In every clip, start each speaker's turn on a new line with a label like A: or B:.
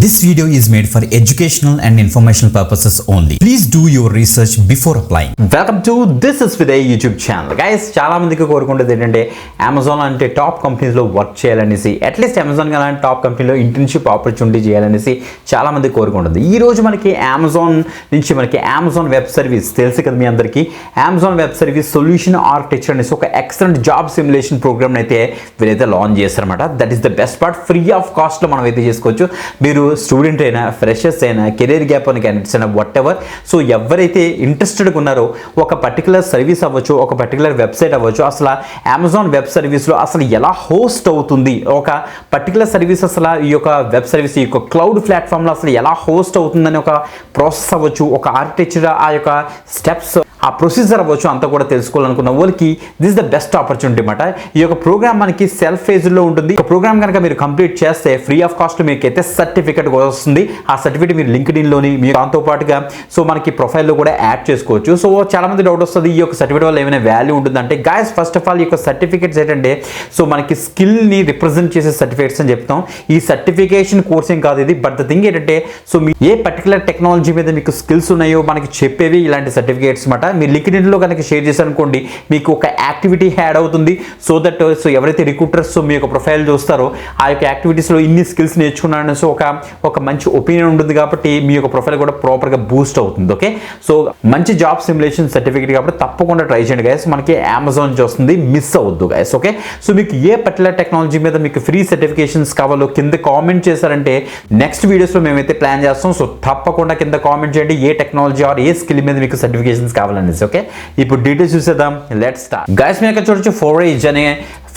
A: This video is made for educational and informational purposes only. Please do your research before applying.
B: Welcome to This is With a YouTube channel. Guys, చాలా మందికి కోరుకుంటుంది ఏంటంటే Amazon అంటే top కంపెనీస్లో work చేయాలనేసి, at least Amazon అలాంటి top కంపెనీలో internship opportunity చేయాలనేసి చాలా మంది కోరుకుంటుంది. ఈ రోజు మనకి అమెజాన్ నుంచి అమెజాన్ వెబ్ సర్వీస్ తెలుసు కదా మీ అందరికీ. Amazon web service solution architecture అనేసి ఒక ఎక్సలెంట్ జాబ్ సిమ్యులేషన్ ప్రోగ్రామ్ అయితే వీరైతే లాంచ్ చేస్తారన్నమాట. That is the best part. Free of కాస్ట్లో మనం అయితే చేసుకోవచ్చు. మీరు స్టూడెంట్ అయినా, ఫ్రెషర్స్ అయినా, కెరీర్ గ్యాప్ అని క్యాండిడేట్స్ అయినా, వాట్ ఎవర్. సో ఎవరైతే ఇంట్రెస్టెడ్గా ఉన్నారో ఒక పర్టికులర్ సర్వీస్ అవ్వచ్చు, ఒక పర్టికులర్ వెబ్సైట్ అవ్వచ్చు, అసలు అమెజాన్ వెబ్ సర్వీస్లో అసలు ఎలా హోస్ట్ అవుతుంది, ఒక పర్టికులర్ సర్వీస్ అసలు ఈ యొక్క వెబ్ సర్వీస్ ఈ యొక్క క్లౌడ్ ప్లాట్ఫామ్లో అసలు ఎలా హోస్ట్ అవుతుందని ఒక ప్రాసెస్ అవ్వచ్చు, ఒక ఆర్కిటెక్చర్, ఆ యొక్క స్టెప్స్, ఆ ప్రొసీజర్ అవ్వచ్చు, అంతా కూడా తెలుసుకోవాలనుకున్న వాళ్ళకి దిస్ ద బెస్ట్ ఆపర్చునిటీ అన్నమాట. ఈ యొక్క ప్రోగ్రామ్ మనకి సెల్ఫ్ ఫేజ్లో ఉంటుంది. ఈ ప్రోగ్రామ్ కనుక మీరు కంప్లీట్ చేస్తే ఫ్రీ ఆఫ్ కాస్ట్ మీకైతే సర్టిఫికేట్ వస్తుంది. ఆ సర్టిఫికేట్ మీరు లింక్డ్ఇన్లోని మీరు దాంతో పాటుగా సో మనకి ప్రొఫైల్లో కూడా యాడ్ చేసుకోవచ్చు. సో చాలా మంది డౌట్ వస్తుంది, ఈ యొక్క సర్టిఫికేట్ వల్ల ఏమైనా వాల్యూ ఉంటుందంటే, గాయస్ ఫస్ట్ ఆఫ్ ఆల్ ఈ యొక్క సర్టిఫికేట్స్ ఏంటంటే సో మనకి స్కిల్ని రిప్రజెంట్ చేసే సర్టిఫికేట్స్ అని చెప్తాం. ఈ సర్టిఫికేషన్ కోర్స్ ఏం కాదు ఇది. బట్ ద థింగ్ ఏంటంటే సో మీ ఏ పర్టికులర్ టెక్నాలజీ మీద మీకు స్కిల్స్ ఉన్నాయో మనకి చెప్పేవి ఇలాంటి సర్టిఫికేట్స్ అన్నమాట. మీరు లింక్డ్ఇన్లో కనుక షేర్ చేశారనుకోండి, మీకు ఒక యాక్టివిటీ యాడ్ అవుతుంది. సో దట్ సో ఎవరైతే రిక్రూటర్స్ మీ యొక్క ప్రొఫైల్ చూస్తారో ఆ యొక్క యాక్టివిటీస్లో ఇన్ని స్కిల్స్ నేర్చుకున్నారని సో ఒక మంచి ఒపీనియన్ ఉంటుంది. కాబట్టి మీ యొక్క ప్రొఫైల్ కూడా ప్రాపర్గా బూస్ట్ అవుతుంది. ఓకే, సో మంచి జాబ్ సిమ్యులేషన్ సర్టిఫికేట్ కాబట్టి తప్పకుండా ట్రై చేయండి గైస్. మనకి అమెజాన్ వస్తుంది, మిస్ అవ్వద్దు గైస్. ఓకే, సో మీకు ఏ పర్టికులర్ టెక్నాలజీ మీద మీకు ఫ్రీ సర్టిఫికేషన్స్ కావాలో కింద కామెంట్ చేశారంటే నెక్స్ట్ వీడియోస్లో మేమైతే ప్లాన్ చేస్తాం. సో తప్పకుండా కింద కామెంట్ చేయండి ఏ టెక్నాలజీ ఆర్ ఏ స్కిల్ మీద మీకు సర్టిఫికేషన్స్ కావాలనేసి. ఓకే, ఇప్పుడు డీటెయిల్స్ చూసేద్దాం. Let's start. గైస్ మీరు ఇక్కడ చూడొచ్చు, ఫోరేజ్ అనే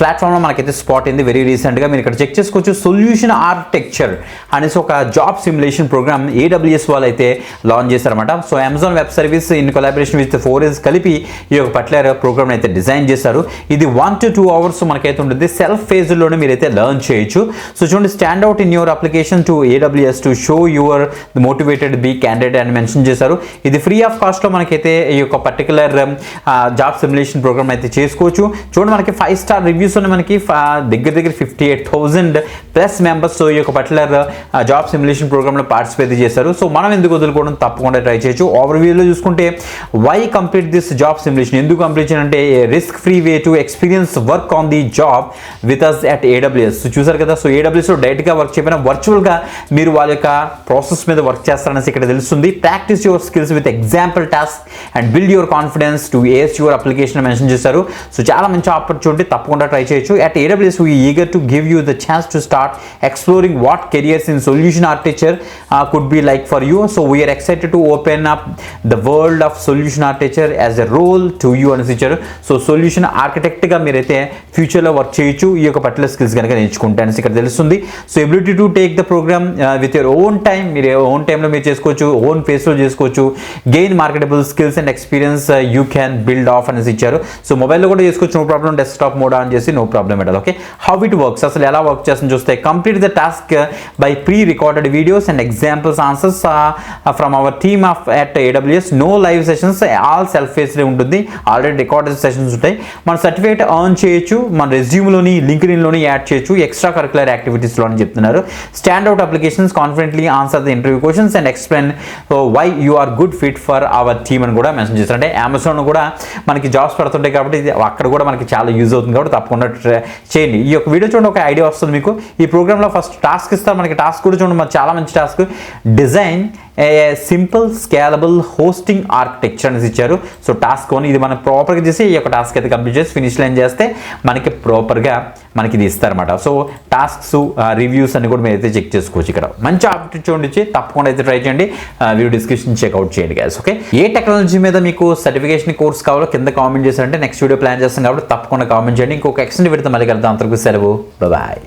B: ప్లాట్ఫామ్లో మనకైతే స్పాట్ అయింది వెరీ రీసెంట్గా. మీరు ఇక్కడ చెక్ చేసుకోవచ్చు. సొల్యూషన్ ఆర్కిటెక్చర్ అనేసి ఒక జాబ్ సిమ్యులేషన్ ప్రోగ్రామ్ AWS వాళ్ళు అయితే లాంచ్ చేశారన్నమాట. So Amazon web service in collaboration with storage కలిపి ఈ యొక్క పర్టికులర్ ప్రోగ్రామ్ అయితే డిజైన్ చేశారు. ఇది 1 to 2 hours మనకైతే ఉంటుంది. సెల్ఫ్ ఫేజ్లోనే మీరైతే లెర్న్ చేయొచ్చు. సో చూడండి, stand out in your application to AWS to show your motivated be candidate అని మెన్షన్ చేశారు. ఇది ఫ్రీ ఆఫ్ కాస్ట్లో మనకైతే ఈ యొక్క పర్టికులర్ జాబ్ సిమ్యులేషన్ ప్రోగ్రామ్ అయితే చేసుకోవచ్చు. చూడండి, మనకి 5 star రివ్యూస్ మనకి దగ్గర 58,000+ మెంబర్స్ ఈ యొక్క పర్టికులర్ జాబ్ సిమ్యులేషన్ ప్రోగ్రామ్లో పార్టిసిపేట్ చేశారు. సో మనం ఎందుకు వదులుకోవడం, తప్పకుండా ట్రై చేయొచ్చు. ఓవర్వ్యూలో చూసుకుంటే why complete this job simulation, ఎందుకు కంప్లీట్ చేయాలంటే risk free way to experience work on the job with us at AWS. So చూసారు కదా, సో AWSలో డైరెక్ట్గా వర్క్ చేయకపోయినా వర్చువల్గా మీరు వాళ్ళ యొక్క ప్రాసెస్ మీద వర్క్ చేస్తారనేసి ఇక్కడ తెలుస్తుంది. Practice your skills with example task and build your confidence to ace your application mention చేశారు. సో చాలా మంచి ఆపర్చునిటీ, తప్పకుండా ట్రై చేయొచ్చు. At AWS we are eager to give you the chance to start exploring what careers in solution architecture could be like for you. So we are excited to open up the world of solution architecture as a role to you అని ఇచ్చారు. So solution ఆర్కిటెక్ట్గా మీరైతే ఫ్యూచర్లో work చేయొచ్చు ఈ యొక్క particular skills కనుక నేర్చుకుంటే అనేసి ఇక్కడ తెలుస్తుంది. So ability to take the program with your own time, మీరు ఓన్ టైంలో మీరు చేసుకోవచ్చు, ఓన్ ఫేస్లో చేసుకోవచ్చు. Gain marketable skills and experience you can build of అనేసి ఇచ్చారు. సో మొబైల్లో కూడా చేసుకోవచ్చు, no problem. Desktop mode on చేసి no problem at all. Okay, how it works, అసలు ఎలా వర్క్ చేస్తుందో చూస్తే, complete the task by pre recorded videos and examples answers from our team of at AWS. No live sessions, all self ఫేస్లో ఉంటుంది. Already recorded sessions ఉంటాయి. మన certificate earn చేయొచ్చు, మన రెజ్యూమ్లోని లింక్డ్ఇన్లోని యాడ్ చేయొచ్చు, ఎక్స్ట్రా కరికులర్ యాక్టివిటీస్లో అని చెప్తున్నారు. Stand out applications, confidently answer the interview questions and explain why you are good fit for our team అని కూడా మెన్షన్ చేస్తారు. అంటే అమెజాన్ కూడా మనకి జాబ్స్ పడుతుంటాయి కాబట్టి అక్కడ కూడా మనకి చాలా యూజ్ అవుతుంది కాబట్టి తప్పకుండా చేయండి. ఈ యొక్క వీడియో చూడండి, ఒక ఐడియా వస్తుంది మీకు. ఈ ప్రోగ్రాంలో ఫస్ట్ టాస్క్ ఇస్తారు మనకి. టాస్క్ కూడా చూడండి, మరి చాలా మంచి టాస్క్. డిజైన్ ఏ సింపుల్ స్కేలబుల్ హోస్టింగ్ ఆర్కిటెక్చర్ అనేసి ఇచ్చారు. సో టాస్క్ ఇది మనం ప్రాపర్గా చేసి ఈ యొక్క టాస్క్ అయితే కంప్లీట్ చేసి ఫినిష్ లైన్ చేస్తే మనకి ప్రాపర్గా మనకి ఇది ఇస్తారన్నమాట. సో టాస్క్స్ రివ్యూస్ అన్ని కూడా మీరు అయితే చెక్ చేసుకోవచ్చు. ఇక్కడ మంచి ఆపర్చునిటీ ఇచ్చి తప్పకుండా అయితే ట్రై చేయండి. వీడియో డిస్క్రిప్షన్ చెక్అవుట్ చేయండి గైస్. ఓకే, ఏ టెక్నాలజీ మీద మీకు సర్టిఫికేషన్ కోర్స్ కావాలో కింద కామెంట్ చేశారంటే నెక్స్ట్ వీడియో ప్లాన్ చేస్తాం కాబట్టి తప్పకుండా కామెంట్ చేయండి. ఇంకొక ఎక్స్టెంట్ పెడితే మళ్ళీ కలుద్దాం. అంతవరకు సెలవు, బాయ్.